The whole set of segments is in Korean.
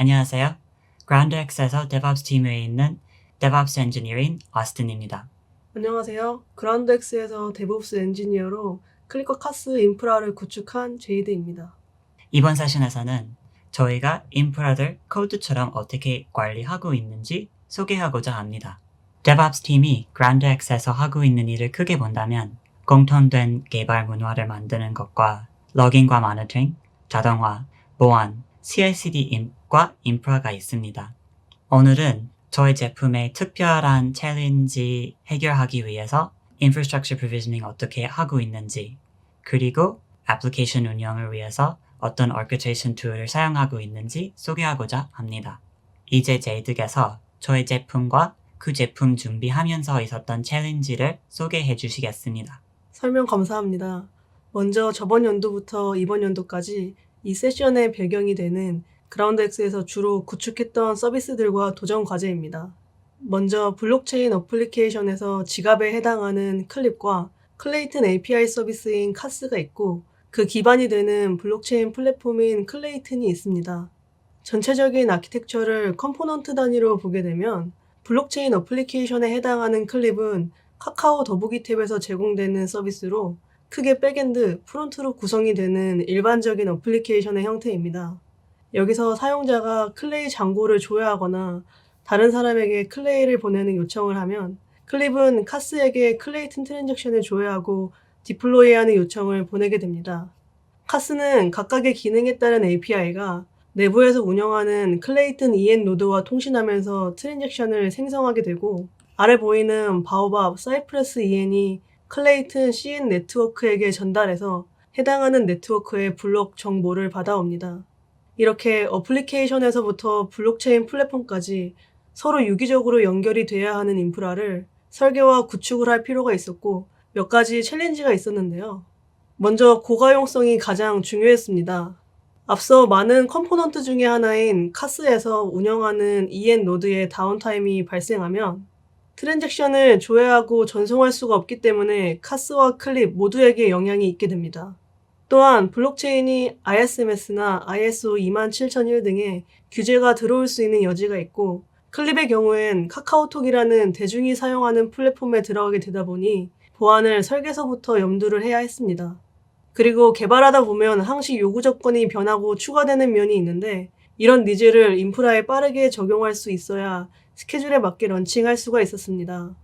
안녕하세요. GroundX에서 DevOps 팀에 있는 DevOps 엔지니어인 어스틴입니다. 안녕하세요. 그라운드엑스에서 데브옵스 엔지니어로 클립과 카스 인프라를 구축한 제이드입니다. 이번 세션에서는 저희가 인프라를 코드처럼 어떻게 관리하고 있는지 소개하고자 합니다. DevOps 팀이 GroundX에서 하고 있는 일을 크게 본다면 공통된 개발 문화를 만드는 것과 러깅과 모니터링, 자동화, 보안, CI/CD과 인프라가 있습니다. 오늘은 저희 제품의 특별한 챌린지 해결하기 위해서 Infrastructure Provisioning 어떻게 하고 있는지, 그리고 애플리케이션 운영을 위해서 어떤 Orchestration 툴을 사용하고 있는지 소개하고자 합니다. 이제 제이드께서 저희 제품과 그 제품 준비하면서 있었던 챌린지를 소개해 주시겠습니다. 설명 감사합니다. 먼저 저번 연도부터 이번 연도까지 이 세션의 배경이 되는 그라운드엑스에서 주로 구축했던 서비스들과 도전 과제입니다. 먼저 블록체인 어플리케이션에서 지갑에 해당하는 클립과 클레이튼 API 서비스인 카스가 있고 그 기반이 되는 블록체인 플랫폼인 클레이튼이 있습니다. 전체적인 아키텍처를 컴포넌트 단위로 보게 되면 블록체인 어플리케이션에 해당하는 클립은 카카오 더보기 탭에서 제공되는 서비스로 크게 백엔드, 프론트로 구성이 되는 일반적인 어플리케이션의 형태입니다. 여기서 사용자가 클레이 잔고를 조회하거나 다른 사람에게 클레이를 보내는 요청을 하면 클립은 카스에게 클레이튼 트랜잭션을 조회하고 디플로이하는 요청을 보내게 됩니다. 카스는 각각의 기능에 따른 API가 내부에서 운영하는 클레이튼 EN 노드와 통신하면서 트랜잭션을 생성하게 되고 아래 보이는 바오밥, 사이프러스 EN이 클레이튼 CN 네트워크에게 전달해서 해당하는 네트워크의 블록 정보를 받아옵니다. 이렇게 어플리케이션에서부터 블록체인 플랫폼까지 서로 유기적으로 연결이 돼야 하는 인프라를 설계와 구축을 할 필요가 있었고 몇 가지 챌린지가 있었는데요. 먼저 고가용성이 가장 중요했습니다. 앞서 많은 컴포넌트 중에 하나인 카스에서 운영하는 EN 노드의 다운타임이 발생하면 트랜잭션을 조회하고 전송할 수가 없기 때문에 카스와 클립 모두에게 영향이 있게 됩니다. 또한 블록체인이 ISMS나 ISO 27001 등의 규제가 들어올 수 있는 여지가 있고 클립의 경우엔 카카오톡이라는 대중이 사용하는 플랫폼에 들어가게 되다 보니 보안을 설계서부터 염두를 해야 했습니다. 그리고 개발하다 보면 항시 요구 조건이 변하고 추가되는 면이 있는데 이런 니즈를 인프라에 빠르게 적용할 수 있어야 스케줄에 맞게 런칭할 수가 있었습니다.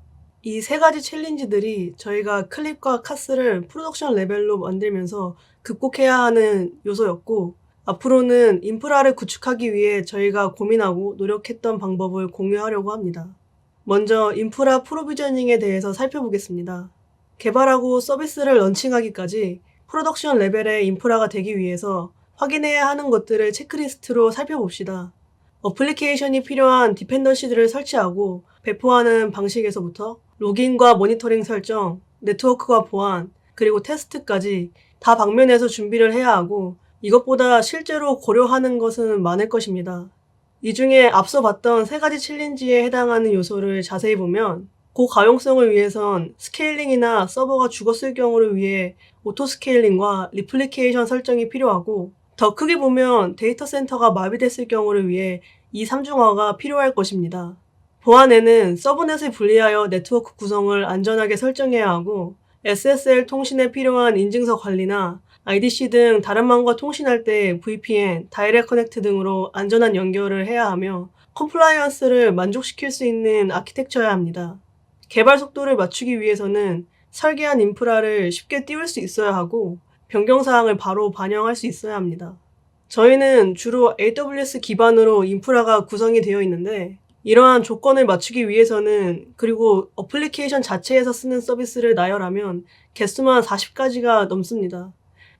이 세 가지 챌린지들이 저희가 클립과 카스를 프로덕션 레벨로 만들면서 극복해야 하는 요소였고 앞으로는 인프라를 구축하기 위해 저희가 고민하고 노력했던 방법을 공유하려고 합니다. 먼저 인프라 프로비저닝에 대해서 살펴보겠습니다. 개발하고 서비스를 런칭하기까지 프로덕션 레벨의 인프라가 되기 위해서 확인해야 하는 것들을 체크리스트로 살펴봅시다. 어플리케이션이 필요한 디펜던시들을 설치하고 배포하는 방식에서부터 로깅과 모니터링 설정, 네트워크와 보안, 그리고 테스트까지 다 방면에서 준비를 해야 하고 이것보다 실제로 고려하는 것은 많을 것입니다. 이 중에 앞서 봤던 세 가지 챌린지에 해당하는 요소를 자세히 보면 고가용성을 위해선 스케일링이나 서버가 죽었을 경우를 위해 오토 스케일링과 리플리케이션 설정이 필요하고 더 크게 보면 데이터 센터가 마비됐을 경우를 위해 이 3중화가 필요할 것입니다. 보안에는 서브넷을 분리하여 네트워크 구성을 안전하게 설정해야 하고 SSL 통신에 필요한 인증서 관리나 IDC 등 다른 망과 통신할 때 VPN, 다이렉트 커넥트 등으로 안전한 연결을 해야 하며 컴플라이언스를 만족시킬 수 있는 아키텍처여야 합니다. 개발 속도를 맞추기 위해서는 설계한 인프라를 쉽게 띄울 수 있어야 하고 변경사항을 바로 반영할 수 있어야 합니다. 저희는 주로 AWS 기반으로 인프라가 구성이 되어 있는데 이러한 조건을 맞추기 위해서는 그리고 어플리케이션 자체에서 쓰는 서비스를 나열하면 개수만 40가지가 넘습니다.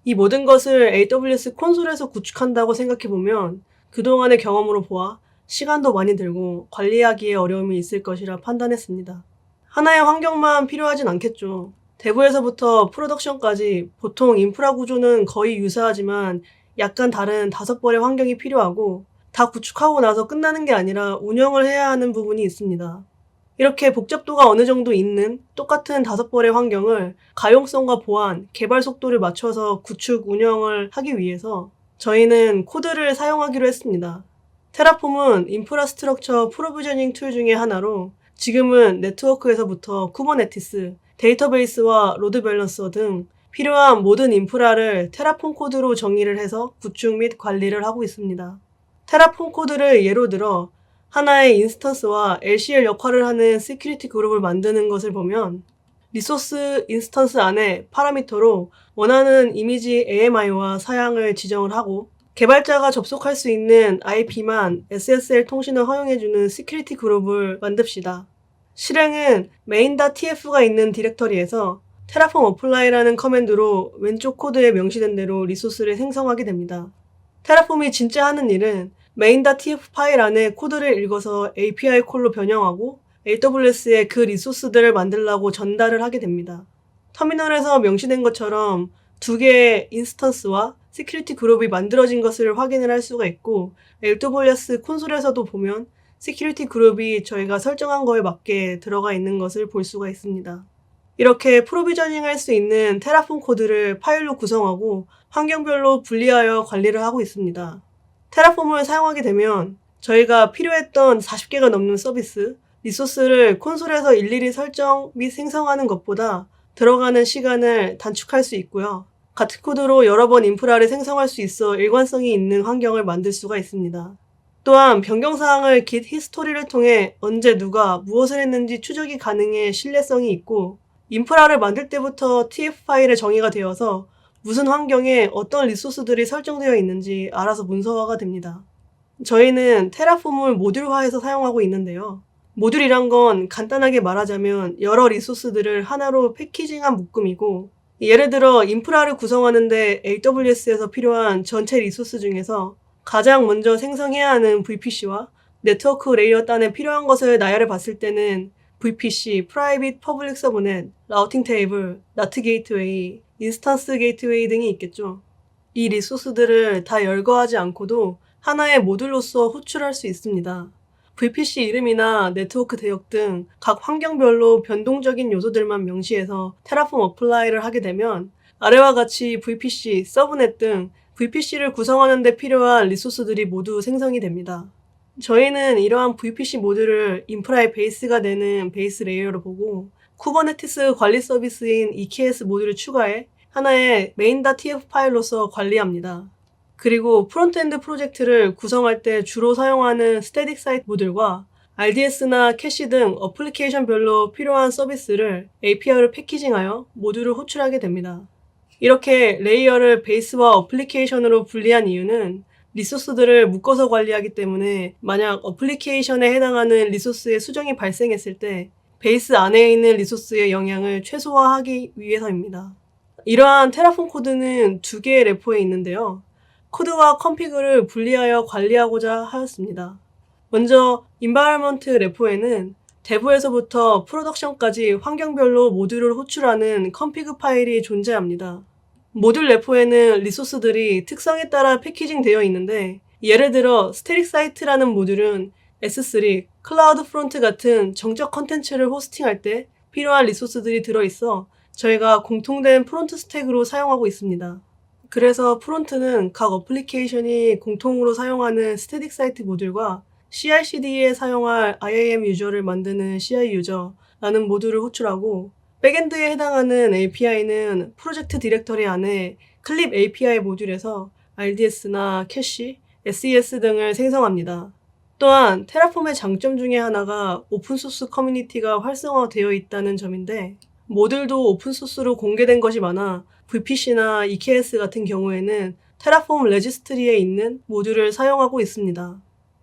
이 모든 것을 AWS 콘솔에서 구축한다고 생각해보면 그동안의 경험으로 보아 시간도 많이 들고 관리하기에 어려움이 있을 것이라 판단했습니다. 하나의 환경만 필요하진 않겠죠. 대부에서부터 프로덕션까지 보통 인프라 구조는 거의 유사하지만 약간 다른 5벌의 환경이 필요하고 다 구축하고 나서 끝나는 게 아니라 운영을 해야 하는 부분이 있습니다. 이렇게 복잡도가 어느 정도 있는 똑같은 5벌의 환경을 가용성과 보안, 개발 속도를 맞춰서 구축, 운영을 하기 위해서 저희는 코드를 사용하기로 했습니다. 테라폼은 인프라스트럭처 프로비저닝 툴 중에 하나로 지금은 네트워크에서부터 쿠버네티스, 데이터베이스와 로드 밸런서 등 필요한 모든 인프라를 테라폼 코드로 정의를 해서 구축 및 관리를 하고 있습니다. 테라폼 코드를 예로 들어 하나의 인스턴스와 LCL 역할을 하는 시큐리티 그룹을 만드는 것을 보면 리소스 인스턴스 안에 파라미터로 원하는 이미지 AMI와 사양을 지정을 하고 개발자가 접속할 수 있는 IP만 SSL 통신을 허용해주는 시큐리티 그룹을 만듭시다. 실행은 main.tf가 있는 디렉터리에서 테라폼 어플라이라는 커맨드로 왼쪽 코드에 명시된 대로 리소스를 생성하게 됩니다. 테라폼이 진짜 하는 일은 main.tf 파일 안에 코드를 읽어서 API 콜로 변형하고 AWS에 그 리소스들을 만들라고 전달을 하게 됩니다. 터미널에서 명시된 것처럼 두 개의 인스턴스와 시큐리티 그룹이 만들어진 것을 확인을 할 수가 있고 AWS 콘솔에서도 보면 시큐리티 그룹이 저희가 설정한 거에 맞게 들어가 있는 것을 볼 수가 있습니다. 이렇게 프로비저닝 할 수 있는 테라폼 코드를 파일로 구성하고 환경별로 분리하여 관리를 하고 있습니다. 테라폼을 사용하게 되면 저희가 필요했던 40개가 넘는 서비스, 리소스를 콘솔에서 일일이 설정 및 생성하는 것보다 들어가는 시간을 단축할 수 있고요. 같은 코드로 여러 번 인프라를 생성할 수 있어 일관성이 있는 환경을 만들 수가 있습니다. 또한 변경사항을 git 히스토리를 통해 언제 누가 무엇을 했는지 추적이 가능해 신뢰성이 있고 인프라를 만들 때부터 TF 파일에 정의가 되어서 무슨 환경에 어떤 리소스들이 설정되어 있는지 알아서 문서화가 됩니다. 저희는 테라폼을 모듈화해서 사용하고 있는데요. 모듈이란 건 간단하게 말하자면 여러 리소스들을 하나로 패키징한 묶음이고 예를 들어 인프라를 구성하는데 AWS에서 필요한 전체 리소스 중에서 가장 먼저 생성해야 하는 VPC와 네트워크 레이어 단에 필요한 것을 나열해 봤을 때는 VPC, Private Public Subnet, 라우팅 테이블, NAT 게이트웨이, 인스턴스 게이트웨이 등이 있겠죠. 이 리소스들을 다 열거하지 않고도 하나의 모듈로서 호출할 수 있습니다. VPC 이름이나 네트워크 대역 등 각 환경별로 변동적인 요소들만 명시해서 테라폼 어플라이를 하게 되면 아래와 같이 VPC, 서브넷 등 VPC를 구성하는 데 필요한 리소스들이 모두 생성이 됩니다. 저희는 이러한 VPC 모듈을 인프라의 베이스가 되는 베이스 레이어로 보고 쿠버네티스 관리 서비스인 EKS 모듈을 추가해 하나의 main.tf 파일로서 관리합니다. 그리고 프론트엔드 프로젝트를 구성할 때 주로 사용하는 스태틱 사이트 모듈과 RDS나 캐시 등 어플리케이션별로 필요한 서비스를 API로 패키징하여 모듈을 호출하게 됩니다. 이렇게 레이어를 베이스와 어플리케이션으로 분리한 이유는 리소스들을 묶어서 관리하기 때문에 만약 어플리케이션에 해당하는 리소스의 수정이 발생했을 때 베이스 안에 있는 리소스의 영향을 최소화하기 위해서입니다. 이러한 테라폼 코드는 두 개의 레포에 있는데요. 코드와 컨피그를 분리하여 관리하고자 하였습니다. 먼저 environment 레포에는 데브에서부터 프로덕션까지 환경별로 모듈을 호출하는 컨피그 파일이 존재합니다. 모듈 레포에는 리소스들이 특성에 따라 패키징 되어 있는데 예를 들어 스태틱 사이트라는 모듈은 S3, 클라우드 프론트 같은 정적 컨텐츠를 호스팅할 때 필요한 리소스들이 들어있어 저희가 공통된 프론트 스택으로 사용하고 있습니다. 그래서 프론트는 각 어플리케이션이 공통으로 사용하는 스태틱 사이트 모듈과 CI/CD에 사용할 IAM 유저를 만드는 CI 유저라는 모듈을 호출하고 백엔드에 해당하는 API는 프로젝트 디렉터리 안에 클립 API 모듈에서 RDS나 캐시, SES 등을 생성합니다. 또한 테라폼의 장점 중에 하나가 오픈소스 커뮤니티가 활성화되어 있다는 점인데 모듈도 오픈소스로 공개된 것이 많아 VPC나 EKS 같은 경우에는 테라폼 레지스트리에 있는 모듈을 사용하고 있습니다.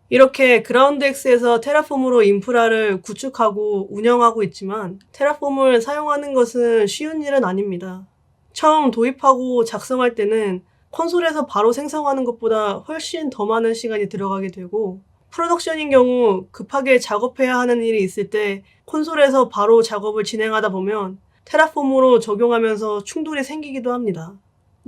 이렇게 그라운드X에서 테라폼으로 인프라를 구축하고 운영하고 있지만 테라폼을 사용하는 것은 쉬운 일은 아닙니다. 처음 도입하고 작성할 때는 콘솔에서 바로 생성하는 것보다 훨씬 더 많은 시간이 들어가게 되고 프로덕션인 경우 급하게 작업해야 하는 일이 있을 때 콘솔에서 바로 작업을 진행하다 보면 테라폼으로 적용하면서 충돌이 생기기도 합니다.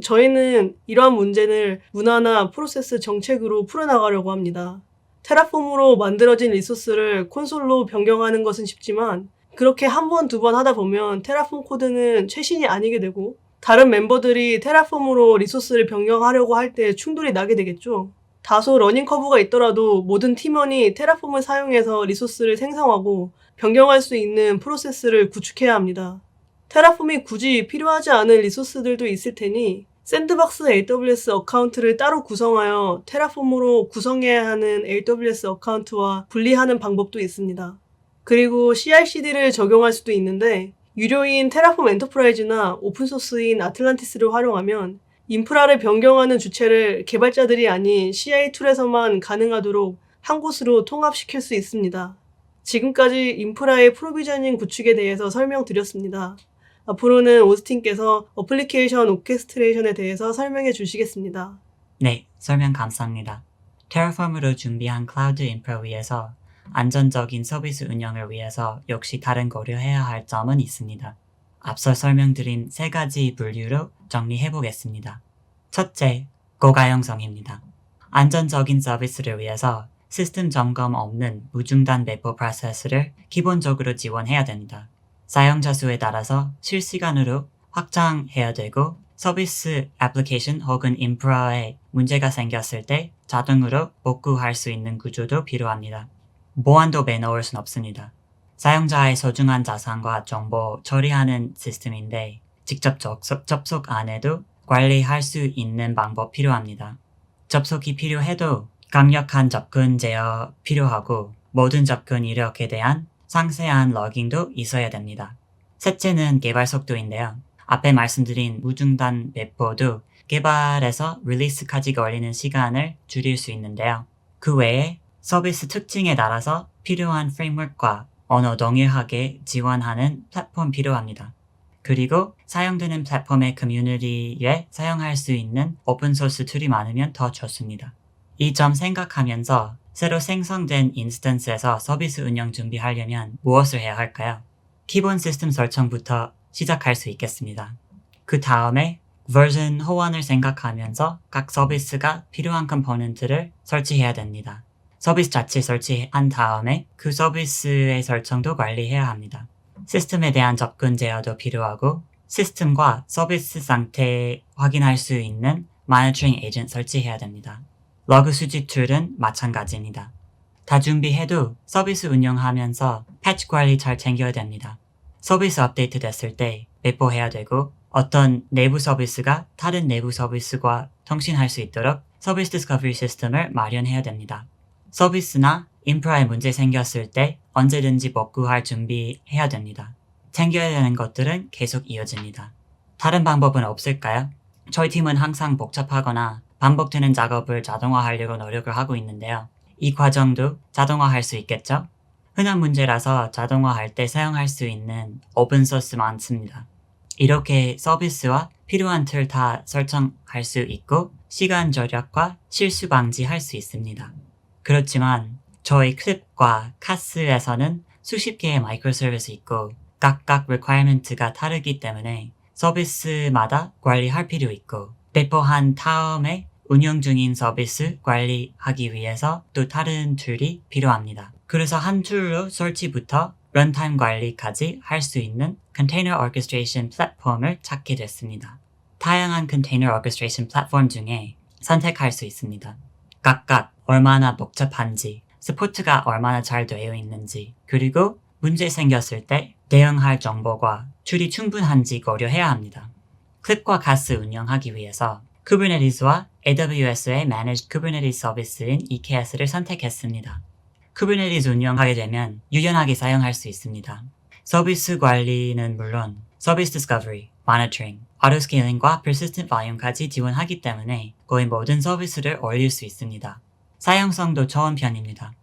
저희는 이러한 문제를 문화나 프로세스 정책으로 풀어나가려고 합니다. 테라폼으로 만들어진 리소스를 콘솔로 변경하는 것은 쉽지만 그렇게 한 번, 두 번 하다 보면 테라폼 코드는 최신이 아니게 되고 다른 멤버들이 테라폼으로 리소스를 변경하려고 할 때 충돌이 나게 되겠죠. 다소 러닝 커브가 있더라도 모든 팀원이 테라폼을 사용해서 리소스를 생성하고 변경할 수 있는 프로세스를 구축해야 합니다. 테라폼이 굳이 필요하지 않은 리소스들도 있을 테니 샌드박스 AWS 어카운트를 따로 구성하여 테라폼으로 구성해야 하는 AWS 어카운트와 분리하는 방법도 있습니다. 그리고 CI/CD를 적용할 수도 있는데 유료인 테라폼 엔터프라이즈나 오픈소스인 아틀란티스를 활용하면 인프라를 변경하는 주체를 개발자들이 아닌 CI 툴에서만 가능하도록 한 곳으로 통합시킬 수 있습니다. 지금까지 인프라의 프로비저닝 구축에 대해서 설명드렸습니다. 앞으로는 오스틴께서 어플리케이션 오케스트레이션에 대해서 설명해 주시겠습니다. 네, 설명 감사합니다. 테라폼으로 준비한 클라우드 인프라 위에서 안전적인 서비스 운영을 위해서 역시 다른 고려해야 할 점은 있습니다. 앞서 설명드린 3가지 분류로 정리해보겠습니다. 첫째, 고가용성입니다. 안전적인 서비스를 위해서 시스템 점검 없는 무중단 배포 프로세스를 기본적으로 지원해야 됩니다. 사용자 수에 따라서 실시간으로 확장해야 되고 서비스 애플리케이션 혹은 인프라에 문제가 생겼을 때 자동으로 복구할 수 있는 구조도 필요합니다. 보안도 빼놓을 순 없습니다. 사용자의 소중한 자산과 정보 처리하는 시스템인데 직접 접속 안 해도 관리할 수 있는 방법 필요합니다. 접속이 필요해도 강력한 접근 제어 필요하고 모든 접근 이력에 대한 상세한 로깅도 있어야 됩니다. 셋째는 개발 속도인데요. 앞에 말씀드린 무중단 배포도 개발에서 릴리스까지 걸리는 시간을 줄일 수 있는데요. 그 외에 서비스 특징에 따라서 필요한 프레임워크와 언어 동일하게 지원하는 플랫폼 필요합니다. 그리고 사용되는 플랫폼의 커뮤니티에 사용할 수 있는 오픈소스 툴이 많으면 더 좋습니다. 이 점 생각하면서 새로 생성된 인스턴스에서 서비스 운영 준비하려면 무엇을 해야 할까요? 기본 시스템 설정부터 시작할 수 있겠습니다. 그 다음에 버전 호환을 생각하면서 각 서비스가 필요한 컴포넌트를 설치해야 됩니다. 서비스 자체 설치한 다음에 그 서비스의 설정도 관리해야 합니다. 시스템에 대한 접근 제어도 필요하고 시스템과 서비스 상태 확인할 수 있는 모니터링 에이전트 설치해야 됩니다. 러그 수집 툴은 마찬가지입니다. 다 준비해도 서비스 운영하면서 패치 관리 잘 챙겨야 됩니다. 서비스 업데이트 됐을 때 배포해야 되고 어떤 내부 서비스가 다른 내부 서비스와 통신할 수 있도록 서비스 디스커버리 시스템을 마련해야 됩니다. 서비스나 인프라에 문제 생겼을 때 언제든지 복구할 준비해야 됩니다. 챙겨야 되는 것들은 계속 이어집니다. 다른 방법은 없을까요? 저희 팀은 항상 복잡하거나 반복되는 작업을 자동화하려고 노력을 하고 있는데요. 이 과정도 자동화할 수 있겠죠? 흔한 문제라서 자동화할 때 사용할 수 있는 오픈소스 많습니다. 이렇게 서비스와 필요한 툴 다 설정할 수 있고 시간 절약과 실수 방지할 수 있습니다. 그렇지만 저희 클립과 카스에서는 수십 개의 마이크로 서비스 있고 각각 requirement가 다르기 때문에 서비스마다 관리할 필요 있고 배포한 다음에 운영 중인 서비스 관리하기 위해서 또 다른 툴이 필요합니다. 그래서 한 툴로 설치부터 런타임 관리까지 할 수 있는 컨테이너 오케스트레이션 플랫폼을 찾게 됐습니다. 다양한 컨테이너 오케스트레이션 플랫폼 중에 선택할 수 있습니다. 각각 얼마나 복잡한지, 서포트가 얼마나 잘 되어 있는지, 그리고 문제 생겼을 때 대응할 정보가 툴이 충분한지 고려해야 합니다. 클립과 카스 운영하기 위해서 쿠버네티스와 AWS의 Managed Kubernetes 서비스인 EKS를 선택했습니다. 쿠버네티스 운영하게 되면 유연하게 사용할 수 있습니다. 서비스 관리는 물론 서비스 디스커버리, 모니터링, auto-scaling과 persistent volume까지 지원하기 때문에 거의 모든 서비스를 올릴 수 있습니다. 사용성도 좋은 편입니다.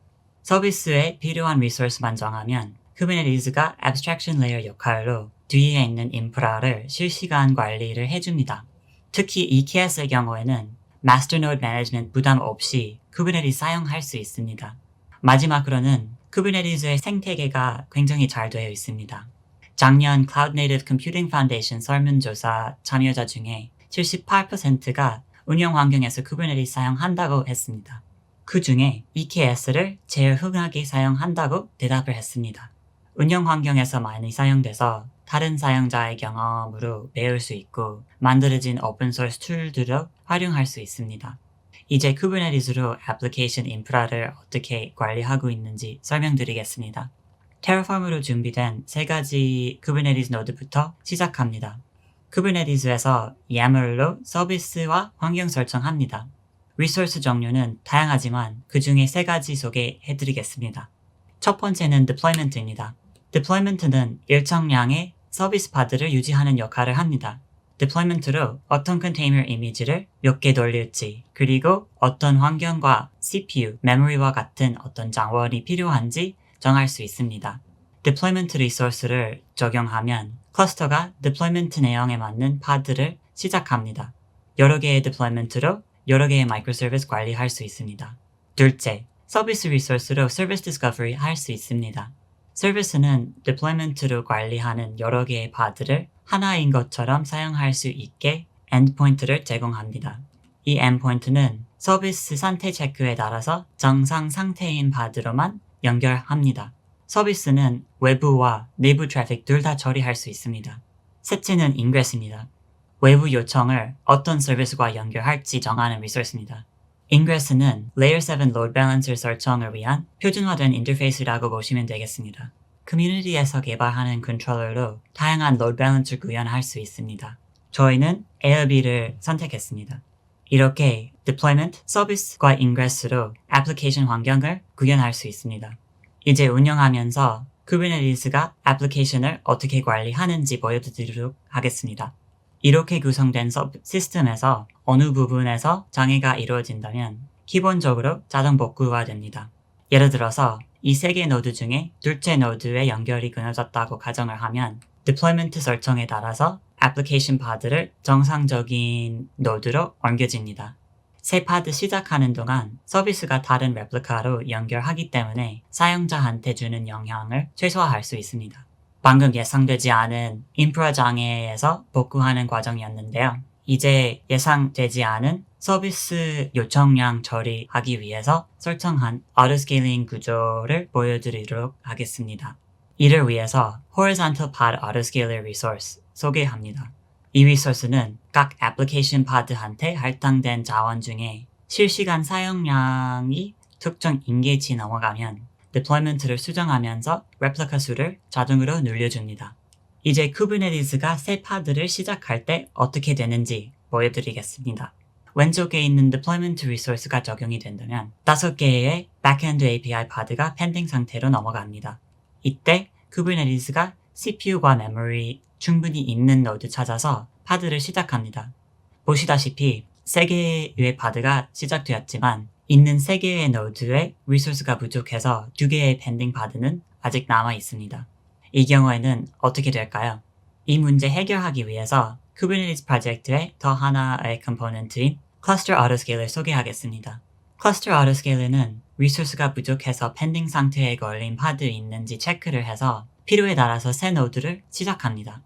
서비스에 필요한 리소스만 정하면 쿠버네티스가 abstraction layer 역할로 뒤에 있는 인프라를 실시간 관리를 해줍니다. 특히 EKS의 경우에는 마스터노드 매니지먼트 부담 없이 쿠버네티스 사용할 수 있습니다. 마지막으로는 쿠버네티스의 생태계가 굉장히 잘 되어 있습니다. 작년 Cloud Native Computing Foundation 설문조사 참여자 중에 78%가 운영 환경에서 쿠버네티스 사용한다고 했습니다. 그 중에 EKS를 제일 흔하게 사용한다고 대답을 했습니다. 운영 환경에서 많이 사용돼서 다른 사용자의 경험으로 배울 수 있고 만들어진 오픈소스 툴들을 활용할 수 있습니다. 이제 쿠버네티스로 애플리케이션 인프라를 어떻게 관리하고 있는지 설명드리겠습니다. 테라폼으로 준비된 3가지 쿠버네티스 노드부터 시작합니다. 쿠버네티스에서 YAML로 서비스와 환경 설정합니다. 리소스 종류는 다양하지만 그 중에 3가지 소개해드리겠습니다. 첫 번째는 deployment입니다. deployment는 일정량의 서비스 파드를 유지하는 역할을 합니다. deployment로 어떤 컨테이너 이미지를 몇 개 돌릴지, 그리고 어떤 환경과 CPU, 메모리와 같은 어떤 자원이 필요한지 정할 수 있습니다. deployment 리소스를 적용하면 클러스터가 deployment 내용에 맞는 파드를 시작합니다. 여러 개의 deployment로 여러 개의 마이크로서비스 관리할 수 있습니다. 둘째, 서비스 리소스로 서비스 디스커버리 할 수 있습니다. 서비스는 deployment로 관리하는 여러 개의 파드를 하나인 것처럼 사용할 수 있게 endpoint를 제공합니다. 이 endpoint는 서비스 상태 체크에 따라서 정상 상태인 파드로만 연결합니다. 서비스는 외부와 내부 트래픽 둘 다 처리할 수 있습니다. 셋째는 ingress입니다. 외부 요청을 어떤 서비스와 연결할지 정하는 리소스입니다. ingress는 Layer 7 Load Balancer 설정을 위한 표준화된 인터페이스라고 보시면 되겠습니다. 커뮤니티에서 개발하는 컨트롤러로 다양한 Load Balancer 구현할 수 있습니다. 저희는 AirB를 선택했습니다. 이렇게 deployment, 서비스과 ingress로 애플리케이션 환경을 구현할 수 있습니다. 이제 운영하면서 쿠버네티스가 애플리케이션을 어떻게 관리하는지 보여드리도록 하겠습니다. 이렇게 구성된 시스템에서 어느 부분에서 장애가 이루어진다면 기본적으로 자동 복구가 됩니다. 예를 들어서 이 3개 노드 중에 둘째 노드의 연결이 끊어졌다고 가정을 하면 deployment 설정에 따라서 애플리케이션 파드를 정상적인 노드로 옮겨집니다. 새 파드 시작하는 동안 서비스가 다른 레플리카로 연결하기 때문에 사용자한테 주는 영향을 최소화할 수 있습니다. 방금 예상되지 않은 인프라 장애에서 복구하는 과정이었는데요. 이제 예상되지 않은 서비스 요청량 처리하기 위해서 설정한 auto-scaling 구조를 보여드리도록 하겠습니다. 이를 위해서 horizontal pod autoscaler resource 소개합니다. 이 리소스는 각 애플리케이션 파드한테 할당된 자원 중에 실시간 사용량이 특정 임계치 넘어가면 deployment를 수정하면서 레플리카 수를 자동으로 늘려줍니다. 이제 쿠버네티스가 새 파드를 시작할 때 어떻게 되는지 보여드리겠습니다. 왼쪽에 있는 deployment 리소스가 적용이 된다면 5개의 backend API 파드가 펜딩 상태로 넘어갑니다. 이때 쿠버네티스가 CPU와 메모리 충분히 있는 노드 찾아서 파드를 시작합니다. 보시다시피 3개의 파드가 시작되었지만 있는 3개의 노드에 리소스가 부족해서 2개의 펜딩 파드는 아직 남아 있습니다. 이 경우에는 어떻게 될까요? 이 문제 해결하기 위해서 쿠버네티스 프로젝트의 더 하나의 컴포넌트인 클러스터 autoscaler 소개하겠습니다. 클러스터 autoscaler는 리소스가 부족해서 펜딩 상태에 걸린 파드 있는지 체크를 해서 필요에 따라서 새 노드를 시작합니다.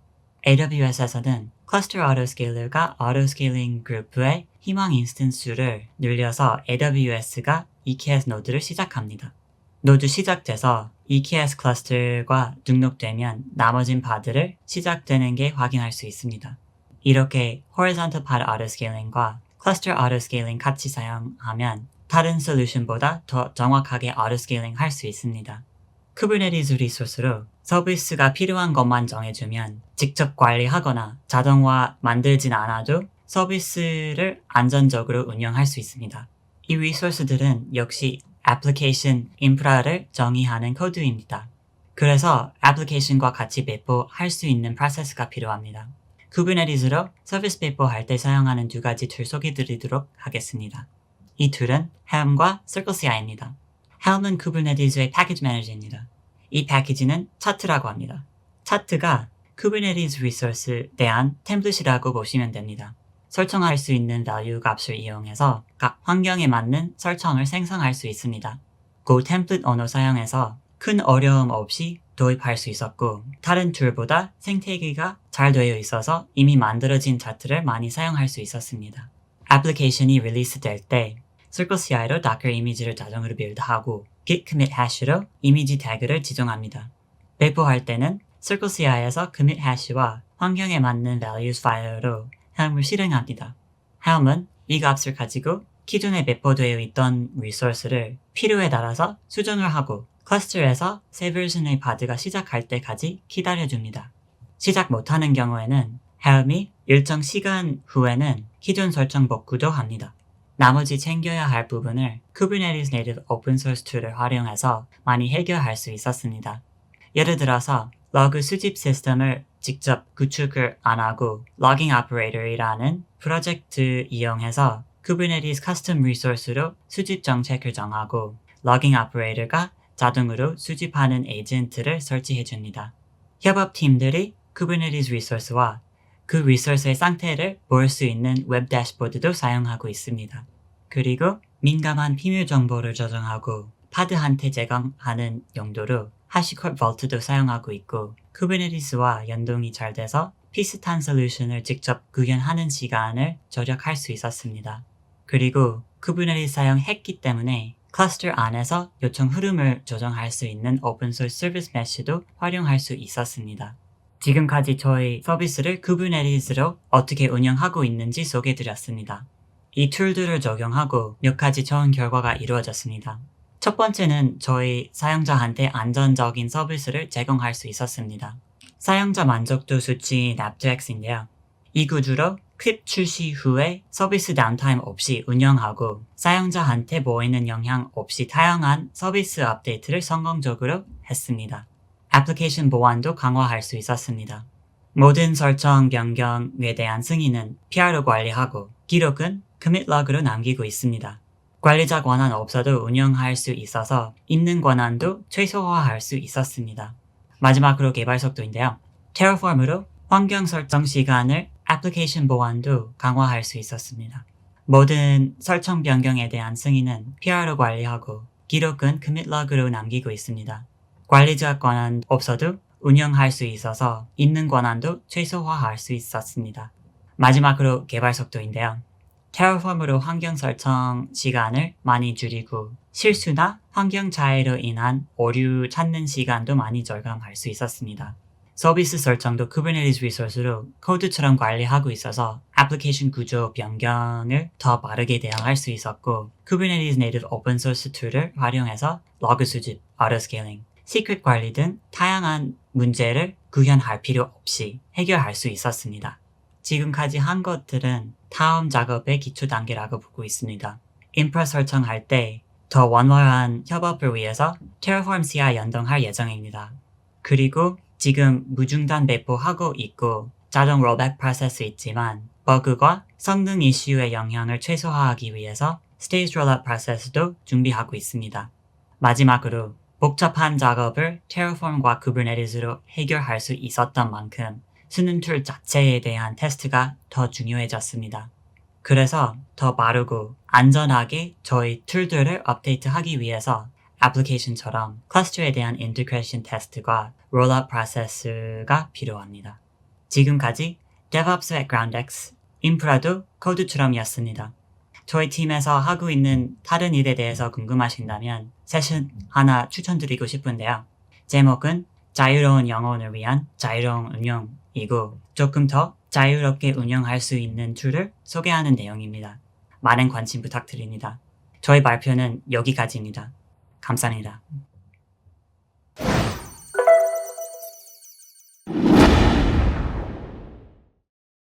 AWS에서는 클러스터 autoscaler가 autoscaling 그룹의 희망 인스턴스 수를 늘려서 AWS가 EKS 노드를 시작합니다. 노드 시작돼서 EKS 클러스터가 등록되면 나머진 파드를 시작되는 게 확인할 수 있습니다. 이렇게 horizontal pod autoscaling과 cluster autoscaling 같이 사용하면 다른 솔루션보다 더 정확하게 autoscaling 할 수 있습니다. 쿠버네티스 리소스로 서비스가 필요한 것만 정해주면 직접 관리하거나 자동화 만들진 않아도 서비스를 안전적으로 운영할 수 있습니다. 이 리소스들은 역시 애플리케이션 인프라를 정의하는 코드입니다. 그래서 애플리케이션과 같이 배포할 수 있는 프로세스가 필요합니다. 쿠버네티스로 서비스 배포할 때 사용하는 2가지 툴 소개드리도록 하겠습니다. 이 툴은 Helm과 CircleCI입니다. Helm은 쿠버네티스의 패키지 매니저입니다. 이 패키지는 차트라고 합니다. 차트가 쿠버네티스 리소스에 대한 템플릿이라고 보시면 됩니다. 설정할 수 있는 value 값을 이용해서 각 환경에 맞는 설정을 생성할 수 있습니다. 그 템플릿 언어 사용해서 큰 어려움 없이 도입할 수 있었고 다른 툴보다 생태계가 잘 되어 있어서 이미 만들어진 차트를 많이 사용할 수 있었습니다. 애플리케이션이 릴리스 될 때 CircleCI로 Docker 이미지를 자동으로 빌드하고 git commit hash로 이미지 태그를 지정합니다. 배포할 때는 CircleCI에서 commit hash와 환경에 맞는 values 파일로 Helm을 실행합니다. Helm은 이 값을 가지고 기존에 배포되어 있던 리소스를 필요에 따라서 수정을 하고 클러스터에서 새 버전의 바드가 시작할 때까지 기다려줍니다. 시작 못하는 경우에는 helm이 일정 시간 후에는 기존 설정 복구도 합니다. 나머지 챙겨야 할 부분을 Kubernetes Native Open Source 툴을 활용해서 많이 해결할 수 있었습니다. 예를 들어서 러그 수집 시스템을 직접 구축을 안 하고 Logging Operator이라는 프로젝트 이용해서 Kubernetes 커스텀 리소스로 수집 정책을 정하고 Logging Operator가 자동으로 수집하는 에이전트를 설치해줍니다. 협업팀들이 Kubernetes 리소스와 그 리소스의 상태를 볼 수 있는 웹 대시보드도 사용하고 있습니다. 그리고 민감한 비밀 정보를 저장하고 파드한테 제공하는 용도로 HashiCorp Vault도 사용하고 있고 Kubernetes와 연동이 잘 돼서 비슷한 솔루션을 직접 구현하는 시간을 절약할 수 있었습니다. 그리고 Kubernetes 사용했기 때문에 클러스터 안에서 요청 흐름을 조정할 수 있는 오픈소스 서비스 메쉬도 활용할 수 있었습니다. 지금까지 저희 서비스를 Kubernetes로 어떻게 운영하고 있는지 소개해드렸습니다. 이 툴들을 적용하고 몇 가지 좋은 결과가 이루어졌습니다. 첫 번째는 저희 사용자한테 안전적인 서비스를 제공할 수 있었습니다. 사용자 만족도 수치인 aptX인데요. 이 구조로 클립 출시 후에 서비스 다운타임 없이 운영하고 사용자한테 보이는 영향 없이 다양한 서비스 업데이트를 성공적으로 했습니다. 애플리케이션 보안도 강화할 수 있었습니다. 모든 설정 변경에 대한 승인은 PR로 관리하고 기록은 commit log으로 남기고 있습니다. 관리자 권한 없어도 운영할 수 있어서 있는 권한도 최소화할 수 있었습니다. 마지막으로 개발 속도인데요. Terraform으로 환경 설정 시간을 애플리케이션 보안도 강화할 수 있었습니다. 모든 설정 변경에 대한 승인은 PR로 관리하고 기록은 commit log으로 남기고 있습니다. 관리자 권한 없어도 운영할 수 있어서 있는 권한도 최소화할 수 있었습니다. 마지막으로 개발 속도인데요. Terraform으로 환경 설정 시간을 많이 줄이고 실수나 환경 차이로 인한 오류 찾는 시간도 많이 절감할 수 있었습니다. 서비스 설정도 Kubernetes 리소스로 코드처럼 관리하고 있어서 애플리케이션 구조 변경을 더 빠르게 대응할 수 있었고 Kubernetes Native Open Source 툴을 활용해서 러그 수집, auto-scaling, 시크릿 관리 등 다양한 문제를 구현할 필요 없이 해결할 수 있었습니다. 지금까지 한 것들은 다음 작업의 기초 단계라고 보고 있습니다. 인프라 설정할 때 더 원활한 협업을 위해서 Terraform CI 연동할 예정입니다. 그리고 지금 무중단 배포하고 있고 자동 롤백 프로세스 있지만 버그와 성능 이슈의 영향을 최소화하기 위해서 스테이지 롤업 프로세스도 준비하고 있습니다. 마지막으로 복잡한 작업을 Terraform과 Kubernetes로 해결할 수 있었던 만큼 쓰는 툴 자체에 대한 테스트가 더 중요해졌습니다. 그래서 더 빠르고 안전하게 저희 툴들을 업데이트하기 위해서 애플리케이션처럼 클러스터에 대한 인테그레이션 테스트와 롤업 프로세스가 필요합니다. 지금까지 DevOps의 GroundX, 인프라도 코드처럼이었습니다. 저희 팀에서 하고 있는 다른 일에 대해서 궁금하신다면 세션 하나 추천드리고 싶은데요. 제목은 자유로운 영혼을 위한 자유로운 운영이고 조금 더 자유롭게 운영할 수 있는 툴을 소개하는 내용입니다. 많은 관심 부탁드립니다. 저희 발표는 여기까지입니다. 감사합니다.